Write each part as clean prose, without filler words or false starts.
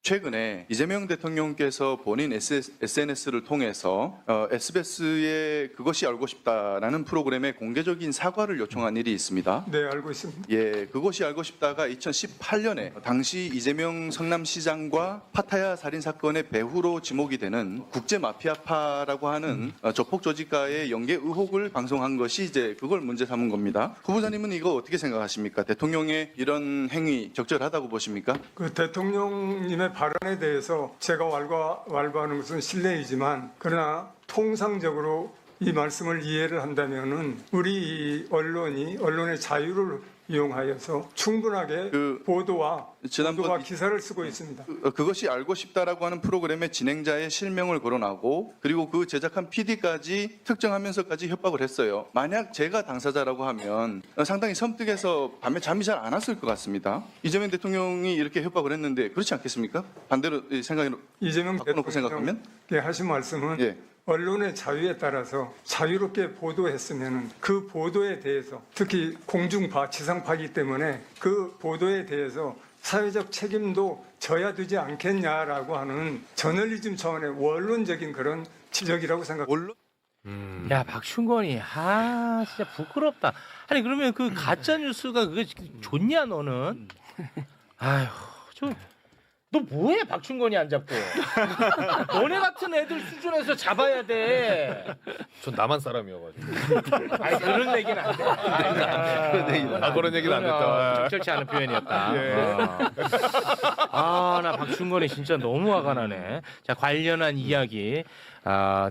최근에 이재명 대통령께서 본인 SNS를 통해서 SBS의 그것이 알고 싶다라는 프로그램에 공개적인 사과를 요청한 일이 있습니다. 네, 알고 있습니다. 예, 그것이 알고 싶다가 2018년에 당시 이재명 성남시장과 파타야 살인 사건의 배후로 지목이 되는 국제 마피아파라고 하는 조폭 조직과의 연계 의혹을 방송한 것이 이제 그걸 문제 삼은 겁니다. 후보자님은 이거 어떻게 생각하십니까? 대통령의 이런 행위 적절하다고 보십니까? 그 대통령님의 발언에 대해서 제가 왈가왈부하는 것은 실례이지만 그러나 통상적으로 이 말씀을 이해를 한다면은 우리 언론의 자유를 이용하여서 충분하게 보도와 기사를 쓰고 있습니다. 그것이 알고 싶다라고 하는 프로그램의 진행자의 실명을 거론하고 그리고 그 제작한 PD까지 특정하면서까지 협박을 했어요. 만약 제가 당사자라고 하면 상당히 섬뜩해서 밤에 잠이 잘 안 왔을 것 같습니다. 이재명 대통령이 이렇게 협박을 했는데 그렇지 않겠습니까? 반대로 생각해 이재명 바꿔놓고 생각하면 하신 말씀은 예. 언론의 자유에 따라서 자유롭게 보도했으면 그 보도에 대해서 특히 공중파, 지상파이기 때문에 그 보도에 대해서 사회적 책임도 져야 되지 않겠냐라고 하는 저널리즘 차원의 원론적인 그런 지적이라고 생각합니다. 야, 박충건이 진짜 부끄럽다. 아니 그러면 그 가짜 뉴스가 그게 좋냐 너는? 아휴, 너 뭐해 박충건이 안 잡고? 너네 같은 애들 수준에서 잡아야 돼. 전 남한 사람이어가지고. 아니 그런 얘기는 안 돼. 그런 얘기는 안 됐다. 적절치 않은 표현이었다. 나 박충건이 진짜 너무 화가 나네. 자, 관련한 이야기,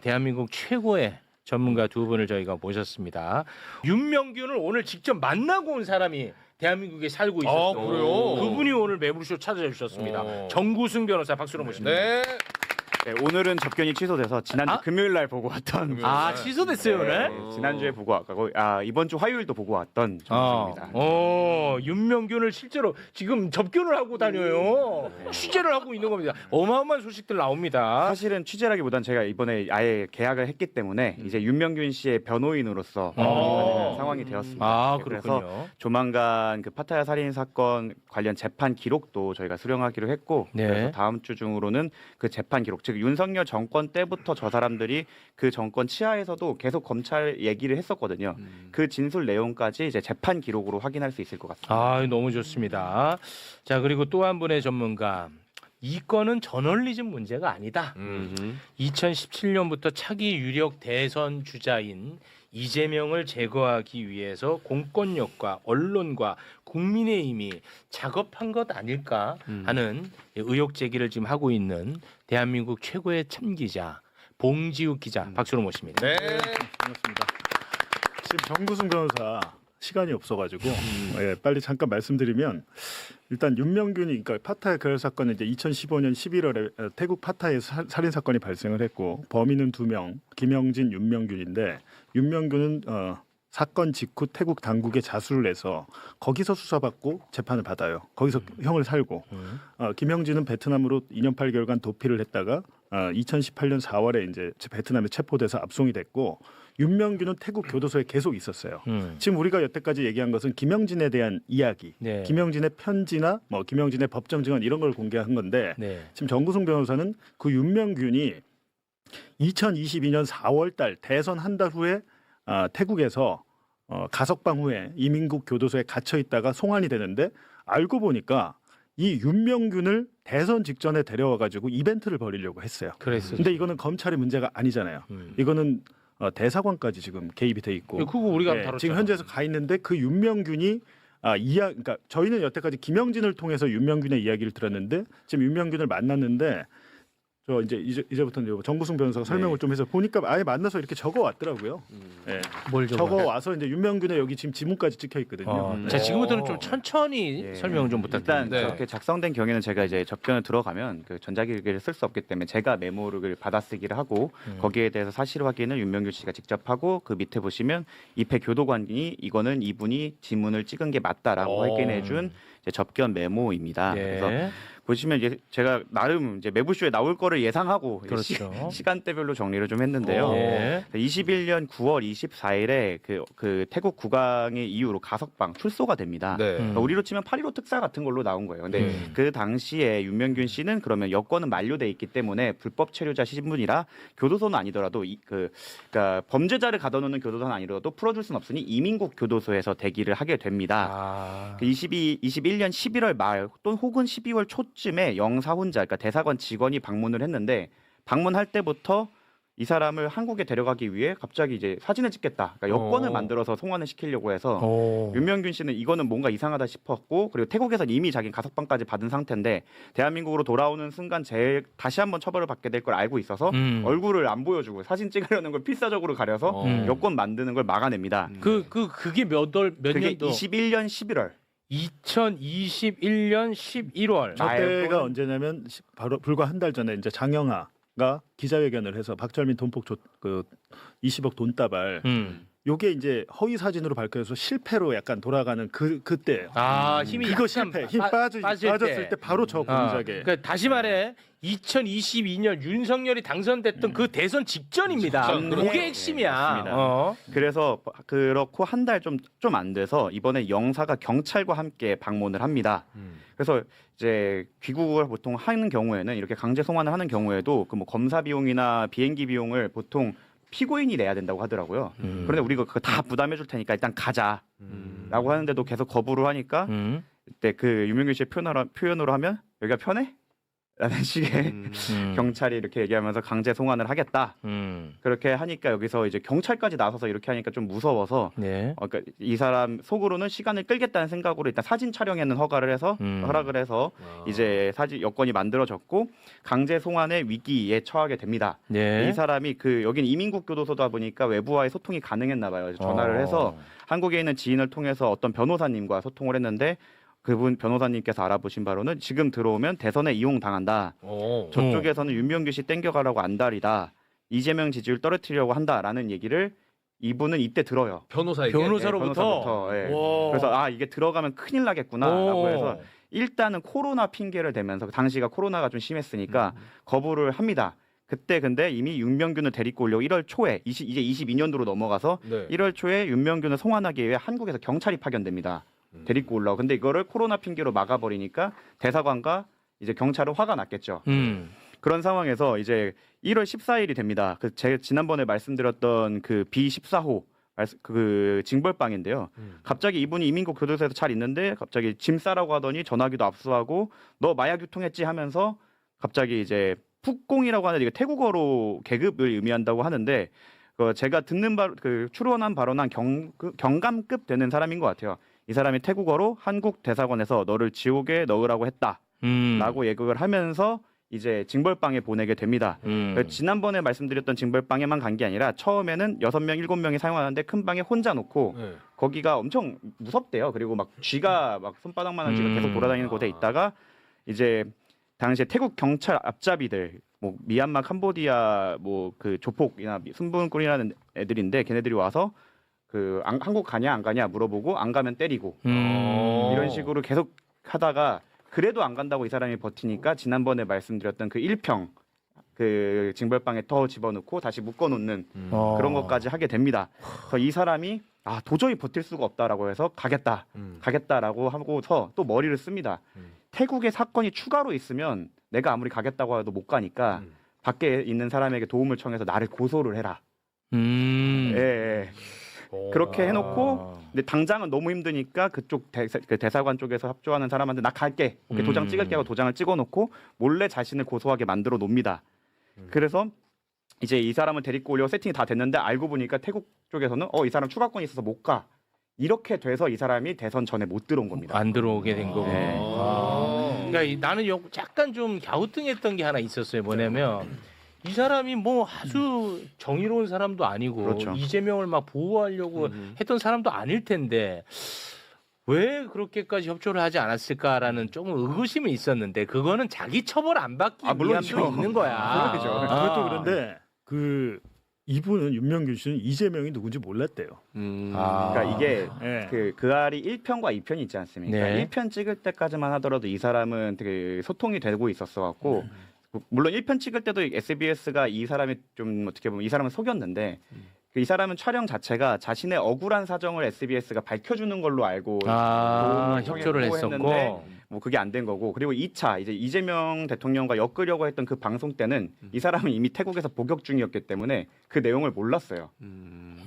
대한민국 최고의 전문가 두 분을 저희가 모셨습니다. 윤명균을 오늘 직접 만나고 온 사람이 대한민국에 살고 있었어. 그래요? 그분이 오늘 매불쇼 찾아주셨습니다. 정구승 변호사 박수로 모십니다. 네. 네, 오늘은 접견이 취소돼서 지난주 금요일 날 보고 왔던 취소됐어요 오늘? 지난주에 보고 왔고 이번 주 화요일도 보고 왔던 정수입니다. 윤명균을 실제로 지금 접견을 하고 다녀요. 취재를 하고 있는 겁니다. 어마어마한 소식들 나옵니다. 사실은 취재라기보단 제가 이번에 아예 계약을 했기 때문에 이제 윤명균 씨의 변호인으로서 상황이 되었습니다. 그렇군요. 그래서 조만간 그 파타야 살인 사건 관련 재판 기록도 저희가 수령하기로 했고 그래서 다음 주 중으로는 그 재판 기록, 즉 윤석열 정권 때부터 저 사람들이 그 정권 치하에서도 계속 검찰 얘기를 했었거든요. 그 진술 내용까지 이제 재판 기록으로 확인할 수 있을 것 같습니다. 너무 좋습니다. 자, 그리고 또 한 분의 전문가. 이 건은 저널리즘 문제가 아니다. 2017년부터 차기 유력 대선 주자인 이재명을 제거하기 위해서 공권력과 언론과 국민의힘이 작업한 것 아닐까 하는 의혹 제기를 지금 하고 있는 대한민국 최고의 참기자 봉지욱 기자 박수로 모십니다. 네. 반갑습니다. 지금 정구승 변호사 시간이 없어가지고 빨리 잠깐 말씀드리면 일단 윤명균이 그러니까 파타야 거래 사건은 이제 2015년 11월에 태국 파타야에서 살인 사건이 발생을 했고 범인은 2명 김영진, 윤명균인데 윤명균은 사건 직후 태국 당국에 자수를 해서 거기서 수사받고 재판을 받아요. 거기서 형을 살고 김영진은 베트남으로 2년 8개월간 도피를 했다가 2018년 4월에 이제 베트남에 체포돼서 압송이 됐고 윤명균은 태국 교도소에 계속 있었어요. 지금 우리가 여태까지 얘기한 것은 김영진에 대한 이야기, 김영진의 편지나 뭐 김영진의 법정 증언 이런 걸 공개한 건데 지금 정구승 변호사는 그 윤명균이 2022년 4월달 대선 한 달 후에 태국에서 가석방 후에 이민국 교도소에 갇혀 있다가 송환이 되는데 알고 보니까 이 윤명균을 대선 직전에 데려와 가지고 이벤트를 벌이려고 했어요. 근데 이거는 검찰의 문제가 아니잖아요. 이거는 대사관까지 지금 개입이 돼 있고. 그거 우리가 다뤘잖아. 지금 현재에서 가 있는데 그 윤명균이 그러니까 저희는 여태까지 김영진을 통해서 윤명균의 이야기를 들었는데 지금 윤명균을 만났는데 저 이제부터는 정구승 변호사가 설명을 좀 해서 보니까 아예 만나서 이렇게 적어 왔더라고요. 뭘 적어 와서 이제 윤명균의 여기 지금 지문까지 찍혀 있거든요. 자, 지금부터는 좀 천천히 설명 좀 부탁드립니다. 일단 그렇게 작성된 경우에는 제가 이제 접견을 들어가면 그 전자기기를 쓸 수 없기 때문에 제가 메모를 받아쓰기를 하고 거기에 대해서 사실 확인을 윤명균 씨가 직접 하고 그 밑에 보시면 입회 교도관이 이거는 이분이 지문을 찍은 게 맞다라고 확인해준 접견 메모입니다. 그래서 보시면 이제 제가 나름 이제 매부쇼에 나올 거를 예상하고 그렇죠. 시간대별로 정리를 좀 했는데요. 예. 21년 9월 24일에 그 태국 국왕의 이후로 가석방 출소가 됩니다. 네. 그러니까 우리로 치면 8.15 특사 같은 걸로 나온 거예요. 근데 그 당시에 윤명균 씨는 그러면 여권은 만료돼 있기 때문에 불법 체류자 신분이라 교도소는 아니더라도 그러니까 범죄자를 가둬놓는 교도소는 아니더라도 풀어줄 수는 없으니 이민국 교도소에서 대기를 하게 됩니다. 아. 21년 11월 말 또는 혹은 12월 초쯤에 영사 혼자, 그러니까 대사관 직원이 방문을 했는데 방문할 때부터 이 사람을 한국에 데려가기 위해 갑자기 이제 사진을 찍겠다, 그러니까 여권을 만들어서 송환을 시키려고 해서 윤명균 씨는 이거는 뭔가 이상하다 싶었고, 그리고 태국에서 이미 자기 가석방까지 받은 상태인데 대한민국으로 돌아오는 순간 다시 한번 처벌을 받게 될 걸 알고 있어서 얼굴을 안 보여주고 사진 찍으려는 걸 필사적으로 가려서 여권 만드는 걸 막아냅니다. 그게 몇 그게 년도? 21년 11월. 2021년 11월. 저 때가 언제냐면 바로 불과 한 달 전에 이제 장영하가 기자회견을 해서 박철민 돈폭 20억 돈다발 요게 이제 허위 사진으로 밝혀서 실패로 약간 돌아가는 그때예요. 아, 힘이 그거 약간 실패. 힘 빠졌을 때 바로 저 공작에. 그러니까 다시 말해 2022년 윤석열이 당선됐던 그 대선 직전입니다. 직전, 그렇죠. 그게 핵심이야. 맞습니다. 그래서 그렇고 한 달 좀 안 돼서 이번에 영사가 경찰과 함께 방문을 합니다. 그래서 이제 귀국을 보통 하는 경우에는 이렇게 강제 송환을 하는 경우에도 그 뭐 검사 비용이나 비행기 비용을 보통 피고인이 내야 된다고 하더라고요. 그런데 우리가 그거 다 부담해 줄 테니까 일단 가자라고 하는데도 계속 거부를 하니까 그때 그 유명균 씨의 표현으로 하면 여기가 편해? 라는 식의 경찰이 이렇게 얘기하면서 강제 송환을 하겠다. 그렇게 하니까 여기서 이제 경찰까지 나서서 이렇게 하니까 좀 무서워서 네. 그러니까 이 사람 속으로는 시간을 끌겠다는 생각으로 일단 사진 촬영에는 허락을 해서 이제 사진 여건이 만들어졌고 강제 송환의 위기에 처하게 됩니다. 네. 이 사람이 여긴 이민국 교도소다 보니까 외부와의 소통이 가능했나 봐요. 전화를 해서 한국에 있는 지인을 통해서 어떤 변호사님과 소통을 했는데 그분 변호사님께서 알아보신 바로는 지금 들어오면 대선에 이용당한다. 저쪽에서는 윤명규 씨 땡겨가라고 안달이다. 이재명 지지율 떨어뜨리려고 한다라는 얘기를 이분은 이때 들어요. 변호사에게. 변호사로부터. 예. 그래서 이게 들어가면 큰일 나겠구나라고 해서 일단은 코로나 핑계를 대면서 당시가 코로나가 좀 심했으니까 거부를 합니다. 그때 근데 이미 윤명균을 데리고 오려고 1월 초에 이제 22년도로 넘어가서 네. 1월 초에 윤명균을 송환하기 위해 한국에서 경찰이 파견됩니다. 데리고 올라오고. 근데 이거를 코로나 핑계로 막아버리니까 대사관과 이제 경찰은 화가 났겠죠. 그런 상황에서 이제 1월 14일이 됩니다. 제가 지난번에 말씀드렸던 그 B14호 그 징벌방인데요. 갑자기 이분이 이민국 교도소에서 잘 있는데 갑자기 짐 싸라고 하더니 전화기도 압수하고 너 마약 유통했지 하면서 갑자기 이제 푹공이라고 하는데 이게 태국어로 계급을 의미한다고 하는데 제가 듣는 추론한 발언한 경감급 되는 사람인 것 같아요. 이 사람이 태국어로 한국 대사관에서 너를 지옥에 넣으라고 했다라고 예고를 하면서 이제 징벌방에 보내게 됩니다. 지난번에 말씀드렸던 징벌방에만 간 게 아니라 처음에는 6명, 7명이 사용하는데 큰 방에 혼자 놓고 거기가 엄청 무섭대요. 그리고 막 쥐가 막 손바닥만한 쥐가 계속 돌아다니는 곳에 있다가 이제 당시에 태국 경찰 앞잡이들 뭐 미얀마, 캄보디아 뭐 그 조폭이나 순분꾼이라는 애들인데 걔네들이 와서 한국 가냐 안 가냐 물어보고 안 가면 때리고 이런 식으로 계속 하다가 그래도 안 간다고 이 사람이 버티니까 지난번에 말씀드렸던 그 1평 그 징벌방에 더 집어넣고 다시 묶어놓는 그런 것까지 하게 됩니다. 그래서 이 사람이 도저히 버틸 수가 없다라고 해서 가겠다라고 하고서 또 머리를 씁니다. 태국에 사건이 추가로 있으면 내가 아무리 가겠다고 해도 못 가니까 밖에 있는 사람에게 도움을 청해서 나를 고소를 해라. 예. 그렇게 해놓고 근데 당장은 너무 힘드니까 그쪽 대사관 쪽에서 협조하는 사람한테 나 갈게. 오케이, 도장 찍을게 하고 도장을 찍어놓고 몰래 자신을 고소하게 만들어 놓습니다. 그래서 이제 이 사람을 데리고 오려고 세팅이 다 됐는데 알고 보니까 태국 쪽에서는 이 사람 추가권이 있어서 못 가. 이렇게 돼서 이 사람이 대선 전에 못 들어온 겁니다. 안 들어오게 된 거고. 네. 그러니까 나는 약간 좀 갸우뚱했던 게 하나 있었어요. 뭐냐면 이 사람이 뭐 아주 정의로운 사람도 아니고 그렇죠. 이재명을 막 보호하려고 했던 사람도 아닐 텐데 왜 그렇게까지 협조를 하지 않았을까라는 조금 의구심이 있었는데 그거는 자기 처벌 안 받기 위함도 있는 거야. 그렇죠. 그것도 그런데 이분은 윤명균 씨는 이재명이 누군지 몰랐대요. 그러니까 이게 예. 그 알이 1편과 2편이 있지 않습니까? 네. 1편 찍을 때까지만 하더라도 이 사람은 되게 소통이 되고 있었어 갖고 물론 1편 찍을 때도 SBS가 이 사람이 좀 어떻게 보면 이 사람을 속였는데 이 사람은 촬영 자체가 자신의 억울한 사정을 SBS가 밝혀주는 걸로 알고 협조를 했는데 했었고. 뭐 그게 안 된 거고 그리고 2차 이제 이재명 대통령과 엮으려고 했던 그 방송 때는 이 사람은 이미 태국에서 복역 중이었기 때문에 그 내용을 몰랐어요.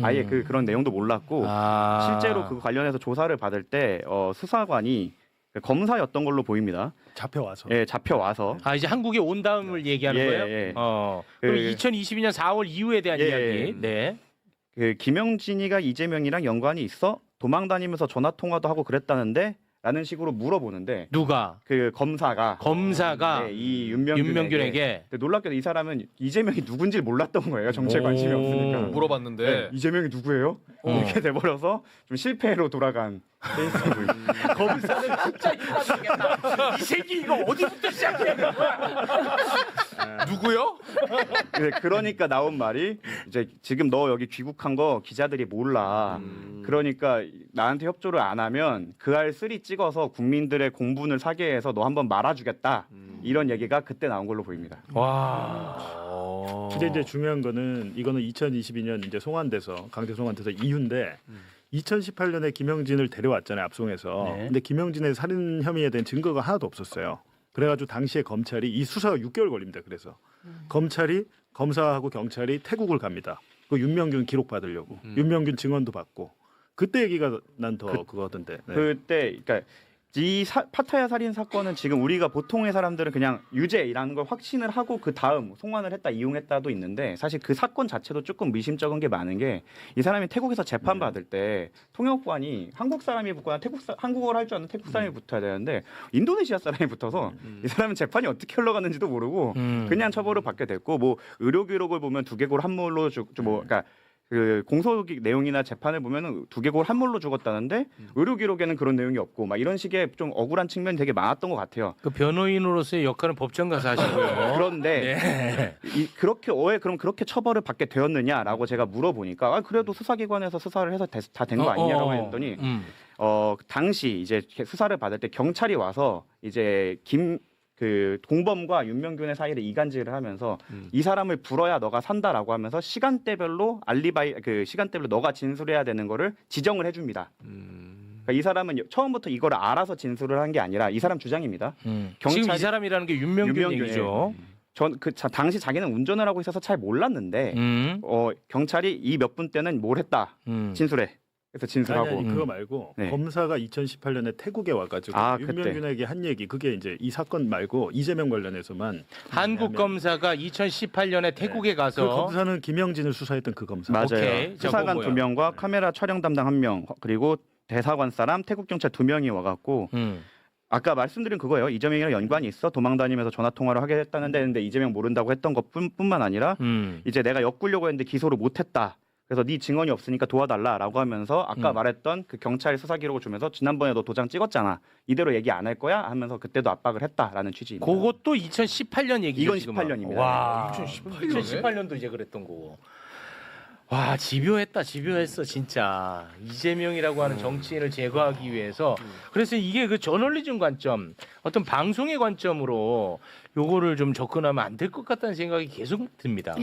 아예 그런 내용도 몰랐고 실제로 그 관련해서 조사를 받을 때 수사관이 검사였던 걸로 보입니다. 잡혀와서. 예, 잡혀와서 이제 한국에 온 다음을 얘기하는 예, 거예요? 예. 그럼 2022년 4월 이후에 대한 예, 이야기. 예. 네. 그 김영진이가 이재명이랑 연관이 있어? 도망 다니면서 전화 통화도 하고 그랬다는데? 라는 식으로 물어보는데 누가? 그 검사가 검사가 이 윤명균에게. 근데 놀랍게도 이 사람은 이재명이 누군지 몰랐던 거예요. 정치에 관심이 없으니까. 물어봤는데 네, 이재명이 누구예요? 이렇게 돼버려서 좀 실패로 돌아간 케이스가 보입니다. 검사는 진짜 이상하겠다. 이 새끼 이거 어디부터 시작해? 누구요? 그러니까 나온 말이 이제 지금 너 여기 귀국한 거 기자들이 몰라. 그러니까 나한테 협조를 안 하면 그 알 3 찍어서 국민들의 공분을 사게 해서 너 한번 말아주겠다. 이런 얘기가 그때 나온 걸로 보입니다. 와. 근데 이제 중요한 거는 이거는 2022년 이제 송환돼서 강제 송환돼서 이후인데 2018년에 김영진을 데려왔잖아요 압송해서. 네. 근데 김영진의 살인 혐의에 대한 증거가 하나도 없었어요. 그래가지고 당시에 검찰이 이 수사가 6개월 걸립니다. 그래서 검찰이 검사하고 경찰이 태국을 갑니다. 그 윤명균 기록 받으려고 윤명균 증언도 받고 그때 얘기가 난 더 그거던데. 네. 그때 그러니까 이 파타야 살인 사건은 지금 우리가 보통의 사람들은 그냥 유죄라는 걸 확신을 하고 그 다음 송환을 했다 이용했다도 있는데 사실 그 사건 자체도 조금 미심쩍은 게 많은 게 이 사람이 태국에서 재판 받을 때 통역관이 한국 사람이 붙거나 한국어를 할 줄 아는 태국 사람이 붙어야 되는데 인도네시아 사람이 붙어서 이 사람은 재판이 어떻게 흘러가는지도 모르고 그냥 처벌을 받게 됐고 뭐 의료 기록을 보면 두개골 한물로 그러니까 그 공소 내용이나 재판을 보면은 두개골 한물로 죽었다는데 의료 기록에는 그런 내용이 없고 막 이런 식의 좀 억울한 측면이 되게 많았던 것 같아요. 그 변호인으로서의 역할은 법정 가서 하시고요. 그런데 그렇게 그럼 그렇게 처벌을 받게 되었느냐라고 제가 물어보니까 그래도 수사기관에서 수사를 해서 다 된 거 아니냐라고 했더니 당시 이제 수사를 받을 때 경찰이 와서 이제 그 공범과 윤명균의 사이를 이간질을 하면서 이 사람을 불어야 너가 산다라고 하면서 시간대별로 시간대별로 너가 진술해야 되는 거를 지정을 해줍니다. 그러니까 이 사람은 처음부터 이걸 알아서 진술을 한 게 아니라 이 사람 주장입니다. 지금 이 사람이라는 게 윤명균 얘기죠. 당시 자기는 운전을 하고 있어서 잘 몰랐는데 경찰이 이 몇 분 때는 뭘 했다 진술해. 그래서 진술하고 아니, 그거 말고 네. 검사가 2018년에 태국에 와가지고 윤명균에게 한 얘기 그게 이제 이 사건 말고 이재명 관련해서만 한국 검사가 2018년에 태국에 가서 그 검사는 김영진을 수사했던 그 검사. 맞아요. 오케이. 수사관 2명과 카메라 촬영 담당 1명 그리고 대사관 사람 태국 경찰 2명이 와갖고 아까 말씀드린 그거예요. 이재명이랑 연관이 있어 도망 다니면서 전화 통화를 하게 했다는데 근데 이재명 모른다고 했던 것뿐만 아니라 이제 내가 엮으려고 했는데 기소를 못했다. 그래서 네 증언이 없으니까 도와달라라고 하면서 아까 말했던 그 경찰 수사 기록을 주면서 지난번에 너 도장 찍었잖아. 이대로 얘기 안 할 거야? 하면서 그때도 압박을 했다라는 취지입니다. 그것도 2018년 얘기죠. 이건 지금은. 18년입니다. 와, 2018년에? 2018년도 이제 그랬던 거고. 와, 집요했어 진짜. 이재명이라고 하는 정치인을 제거하기 위해서. 그래서 이게 그 저널리즘 관점, 어떤 방송의 관점으로 요거를 좀 접근하면 안 될 것 같다는 생각이 계속 듭니다.